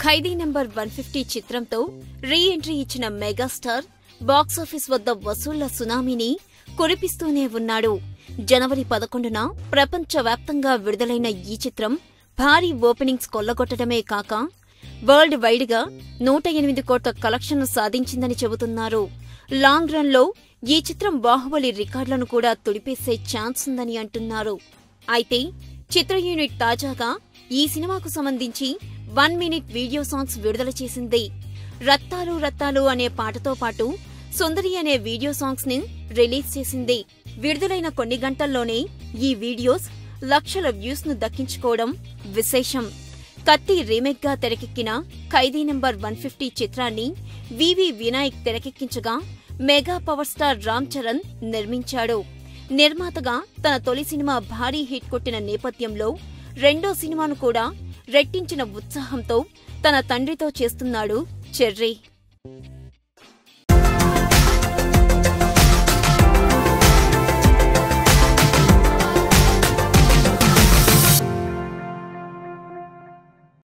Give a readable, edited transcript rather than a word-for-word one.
ఖైదీ number 150 చిత్రంతో re entry ఇచ్చిన megastar box office వద్ద వసూళ్ల సునామీని కురిపిస్తూనే ఉన్నాడు. జనవరి 11న ప్రపంచవ్యాప్తంగా విడుదలైన ఈ చిత్రం భారీ ఓపెనింగ్స్ కొల్లగొట్టడమే కాక వరల్డ్ వైడ్ గా 108 కోట్ల కలెక్షన్ను సాధించిందని చెబుతున్నారు. లాంగ్ రన్ లో ఈ చిత్రం బాహుబలి రికార్డులను కూడా తుడిపేసే ఛాన్స్ ఉందని అంటున్నారు. అయితే చిత్ర యూనిట్ తాజాగా ఈ సినిమాకు సంబంధించి 1 మినిట్ వీడియో సాంగ్స్ విడుదల చేసింది. రత్తాలు రత్తాలు అనే పాటతో పాటు సుందరి అనే వీడియో సాంగ్స్ ని రిలీజ్ చేసింది. విడుదలైన కొన్ని గంటల్లోనే ఈ వీడియోస్ లక్షల వ్యూస్ ను దక్కించుకోవడం విశేషం. కత్తి రీమేక్ గా తెరకెక్కిన ఖైదీ నంబర్ 150 చిత్రాన్ని వివి వినాయక్ తెరకెక్కించగా mega power star Ram Charan నిర్మించాడు. నిర్మాతగా తన తొలి సినిమా భారీ హిట్ కొట్టిన నేపథ్యంలో రెండో సినిమాను కూడా రెట్టించిన ఉత్సాహంతో తన తండ్రితో చేస్తున్నాడు చెర్రీ.